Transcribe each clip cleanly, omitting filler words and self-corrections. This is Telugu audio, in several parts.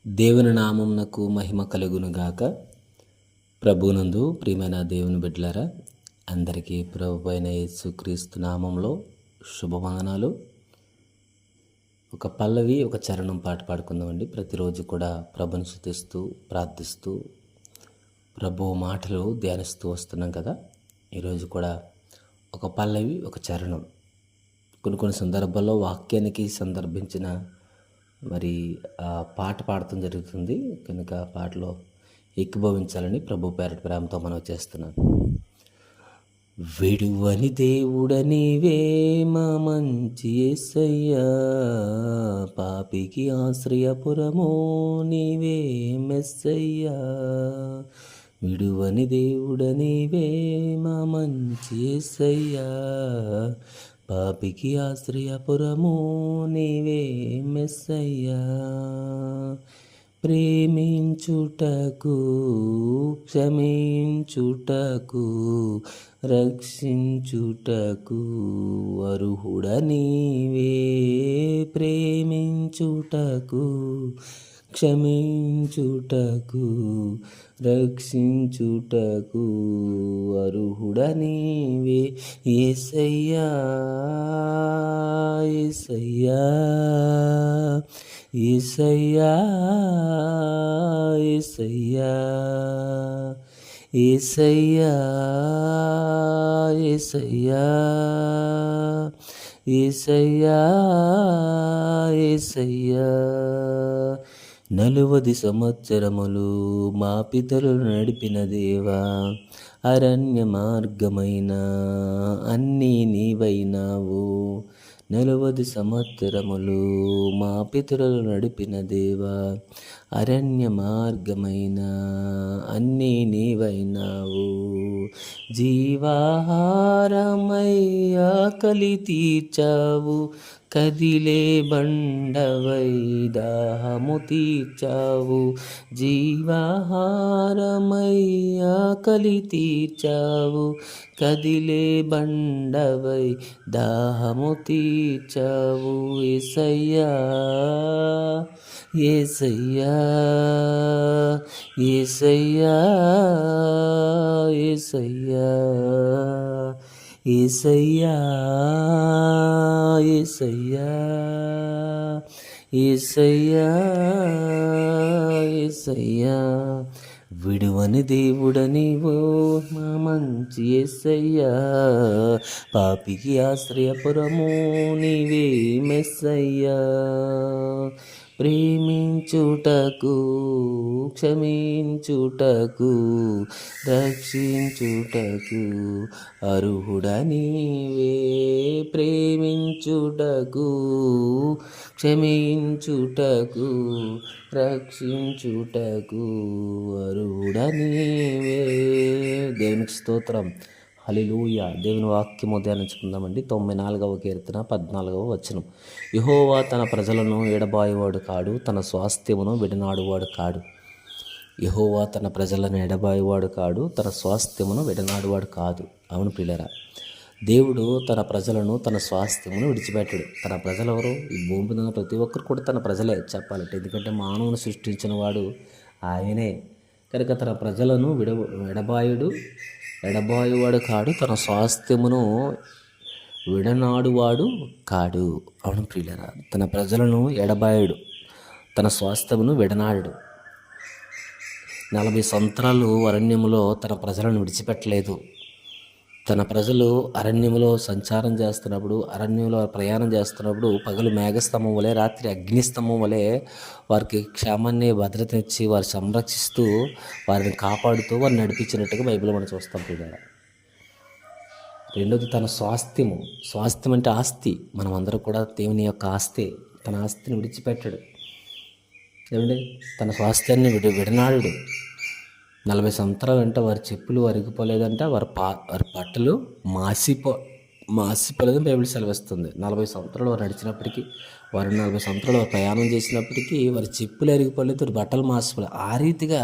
దేవుని నామమునకు మహిమ కలుగునుగాక. ప్రభునందు ప్రియమైన దేవుని బిడ్డలారా, అందరికీ ప్రభు అయిన యేసుక్రీస్తు నామంలో శుభవందనాలు. ఒక పల్లవి ఒక చరణం పాట పాడుకుందామండి. ప్రతిరోజు కూడా ప్రభుని స్తుతిస్తూ ప్రార్థిస్తూ ప్రభు మాటలు ధ్యానిస్తూ వస్తున్నాం కదా. ఈరోజు కూడా ఒక పల్లవి ఒక చరణం, కొన్ని సందర్భాల్లో వాక్యానికి సందర్భించిన పాట పాడటం జరుగుతుంది కనుక పాటలో ఏకీభవించాలని ప్రభు పేరటి ప్రేమతో మనం చేస్తున్నాను. విడువని దేవుడనివే మా మంచి యేసయ్యా, పాపికి ఆశ్రయపురము నీవే మెస్సయ్యా. విడువని దేవుడనివే మా మంచి యేసయ్యా, పాపికి ఆశ్రయపురము నీవే మెస్సయ్యా. ప్రేమించుటకు క్షమించుటకు రక్షించుటకు అర్హుడ నీవే. ప్రేమించుటకు క్షమించుటకు రక్షించుటకు అర్హుడ నీవే. యేసయ్యా యేసయ్యా యేసయ్యా యేసయ్యా యేసయ్యా యేసయ్యా యేసయ్యా యేసయ్యా. 40 సంవత్సరములు మా పితరులు నడిపిన దేవా, అరణ్య మార్గమైన అన్నీ నీవైనావు. 40 సంవత్సరములు మా పితరులు నడిపిన దేవా, అరణ్య మార్గమైన అన్నీ నీవైనావు. జీవాహారమై ఆకలి తీర్చావు, కదిలే బండవై దాహము తీర్చావు. జీవాహారమై ఆకలి తీర్చావు, కదిలే బండవై దాహము తీర్చావు. యేసయ్యా యేసయ్యా యేసయ్యా యేసయ్యా యేసయ్యా యేసయ్యా యేసయ్యా యేసయ్యా. విడువని దేవుడనివో మా మంచి యేసయ్యా, పాపికి ఆశ్రయపురము నీవే మెస్సయ్యా. ప్రేమించుటకు క్షమించుటకు రక్షించుటకు అర్హుడ నీవే. ప్రేమించుటకు క్షమించుటకు రక్షించుటకు అర్హుడ నీవే. దేవునికి స్తోత్రం. హల్లెలూయా. దేవుని వాక్యము ధ్యానించుకుందామండి. 94వ కీర్తన 14వ వచనం. యెహోవా తన ప్రజలను ఎడబాయువాడు కాడు, తన స్వాస్థ్యమును విడనాడువాడు కాడు. యెహోవా తన ప్రజలను ఎడబాయువాడు కాడు, తన స్వాస్థ్యమును విడనాడువాడు కాదు. అవును ప్రియులారా, దేవుడు తన ప్రజలను తన స్వాస్థ్యమును విడిచిపెట్టాడు. తన ప్రజలు ఎవరు? ఈ భూమి మీద ప్రతి ఒక్కరు కూడా తన ప్రజలే చెప్పాలంటే, ఎందుకంటే మానవుని సృష్టించిన వాడు ఆయనే కనుక తన ప్రజలను ఎడబాయువాడు కాడు, తన స్వాస్థ్యమును విడనాడువాడు కాడు. అవును ప్రియులారా, తన ప్రజలను ఎడబాయుడు, తన స్వాస్థ్యమును విడనాడు. 40 సంవత్సరాలు అరణ్యములో తన ప్రజలను విడిచిపెట్టలేదు. తన ప్రజలు అరణ్యములో సంచారం చేస్తున్నప్పుడు, అరణ్యంలో ప్రయాణం చేస్తున్నప్పుడు పగలు మేఘస్తంభం వలె, రాత్రి అగ్నిస్తంభం వలె వారికి క్షేమాన్ని భద్రతనిచ్చి వారు సంరక్షిస్తూ వారిని కాపాడుతూ వారిని నడిపించినట్టుగా బైబిల్ మనం చూస్తాం పిల్లలు. రెండోది తన స్వాస్థ్యం అంటే ఆస్తి. మనం అందరూ కూడా దేవుని యొక్క ఆస్తే. తన ఆస్తిని విడిచిపెట్టాడు. ఏమండి, తన స్వాస్థ్యాన్ని విడనాడు. 40 సంవత్సరాలు అంటే వారి చెప్పులు అరిగిపోలేదంట, వారి బట్టలు మాసిపోలేదని బైబిల్ సెలవిస్తుంది. 40 సంవత్సరాలు వారు నడిచినప్పటికీ, వారు 40 సంవత్సరాలు వారు ప్రయాణం చేసినప్పటికీ వారి చెప్పులు అరిగిపోలేదు, వారి బట్టలు మాసిపోలేదు. ఆ రీతిగా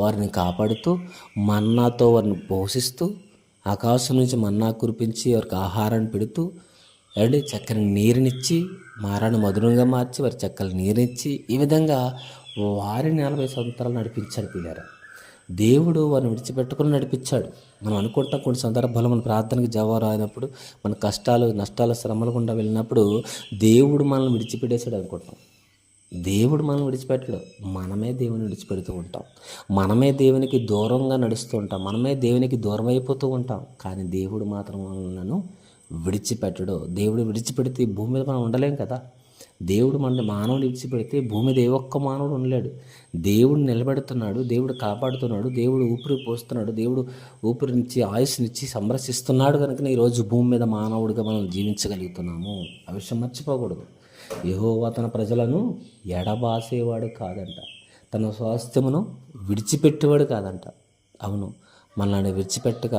వారిని కాపాడుతూ మన్నాతో వారిని పోషిస్తూ, ఆకాశం నుంచి మన్నా కురిపించి వారికి ఆహారాన్ని పెడుతూ, చక్కని నీరునిచ్చి, మారాన్ని మధురంగా మార్చి వారి చక్కని నీరునిచ్చి, ఈ విధంగా వారిని 40 సంవత్సరాలు నడిపించాడు పిల్లారా. దేవుడు వారిని విడిచిపెట్టుకుని నడిపించాడు. మనం అనుకుంటాం కొన్ని సందర్భాల్లో మన ప్రార్థనకి జవాబు రానప్పుడు, మన కష్టాలు నష్టాల శ్రమలు గుండా వెళ్ళినప్పుడు దేవుడు మనల్ని విడిచిపెట్టేశాడు అనుకుంటాం. దేవుడు మనల్ని విడిచిపెట్టడు. మనమే దేవుని విడిచిపెడుతూ ఉంటాం. మనమే దేవునికి దూరంగా నడుస్తూ ఉంటాం. మనమే దేవునికి దూరం అయిపోతూ ఉంటాం. కానీ దేవుడు మాత్రం మనల్ని విడిచిపెట్టడు. దేవుడు విడిచిపెడితే భూమి మీద మనం ఉండలేం కదా. దేవుడు మానవుని విడిచిపెడితే భూమి మీద ఏ ఒక్క మానవుడు ఉండలేడు. దేవుడు నిలబెడుతున్నాడు, దేవుడు కాపాడుతున్నాడు, దేవుడు ఊపిరి పోస్తున్నాడు, దేవుడు ఊపిరినిచ్చి ఆయుష్నిచ్చి సంరక్షిస్తున్నాడు. కనుక ఈరోజు భూమి మీద మానవుడిగా మనం జీవించగలుగుతున్నాము. ఆ విషయం మర్చిపోకూడదు. యెహోవా తన ప్రజలను ఎడబాసేవాడు కాదంట, తన స్వాస్థ్యమును విడిచిపెట్టేవాడు కాదంట. అవును, మనల్ని విడిచిపెట్టక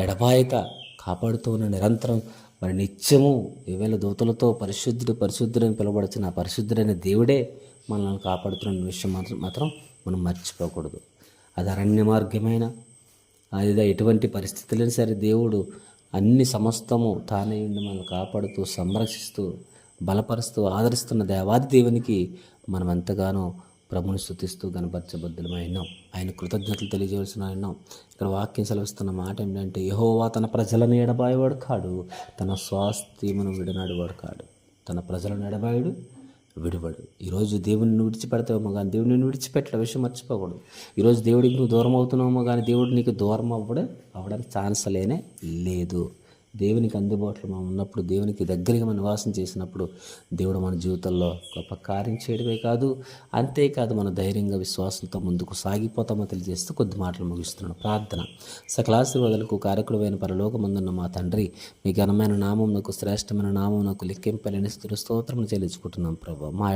ఎడబాయక కాపాడుతూ ఉన్న నిరంతరం మరి నిత్యము 2000 దూతలతో పరిశుద్ధుడని పిలువబడుతున్న పరిశుద్ధుడైన దేవుడే మనల్ని కాపాడుతున్న విషయం మాత్రం మనం మర్చిపోకూడదు. అది అరణ్య మార్గమైన అది ఎటువంటి పరిస్థితులైనా సరే దేవుడు అన్ని సమస్తము తానే ఉండి మనల్ని కాపాడుతూ సంరక్షిస్తూ బలపరుస్తూ ఆదరిస్తున్న దేవాది దేవునికి మనం ఎంతగానో ప్రభుని స్తుతిస్తూ గణపరచబద్ధులమై ఉన్నాం. ఆయన కృతజ్ఞతలు తెలియజేయాల్సిన ఉన్నాం. ఇక్కడ వాక్యం సెలవిస్తున్న మాట ఏంటంటే, యెహోవా తన ప్రజలను ఎడబాయేవాడు కాడు, తన స్వాస్థ్యమును విడనాడువాడు కాడు. తన ప్రజలను ఎడబాయుడు, విడివాడు. ఈరోజు దేవుడిని విడిచిపెడతావేమో కానీ దేవుడు నిన్ను విడిచిపెట్టడం విషయం మర్చిపోకూడదు. ఈరోజు దేవుడికి నువ్వు దూరం అవుతున్నామో కానీ దేవుడు నీకు దూరం అవ్వడానికి ఛాన్స్ లేదు. దేవునికి అందుబాటులో మనం ఉన్నప్పుడు, దేవునికి దగ్గరగా మనం నివాసం చేసినప్పుడు దేవుడు మన జీవితంలో గొప్ప కార్యం చేయడమే కాదు, అంతేకాదు మన ధైర్యంగా విశ్వాసంతో ముందుకు సాగిపోతామో తెలియజేస్తూ కొద్ది మాటలు ముగిస్తున్నాను. ప్రార్థన. సకలాశీర్వాదాలకు కారకుడైన పరలోకమందున్న మా తండ్రి, మీ ఘనమైన నామమునకు శ్రేష్టమైన నామమునకు లెక్కింపలేని స్తోత్రములు చెల్లించుకుంటున్నాం ప్రభా. మా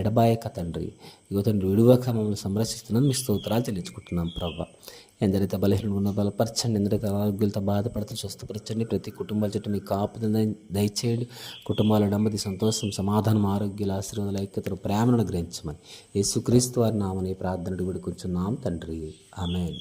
ఎడబాయక తండ్రి, ఇగో తండ్రి విడువక మమ్మల్ని సంరక్షిస్తున్నాం, మీ స్తోత్రాలు చెల్లించుకుంటున్నాం ప్రభా. ఎందరైతే బలహీనలు ఉన్న బలపరచండి, ఎందరైతే ఆరోగ్యాలతో బాధపడుతూ స్వస్థపరచండి. ప్రతి కుటుంబాల చుట్టూ మీ కాపుదల దయచేయండి. కుటుంబాల నెమ్మది, సంతోషం, సమాధానం, ఆరోగ్యాలు, ఆశీర్వాదాలు, ఐక్యతను, ప్రేమను గ్రహించమని యేసుక్రీస్తు వారి నామని ప్రార్థనలు వేడుకొంచున్నాం తండ్రి. ఆమేన్.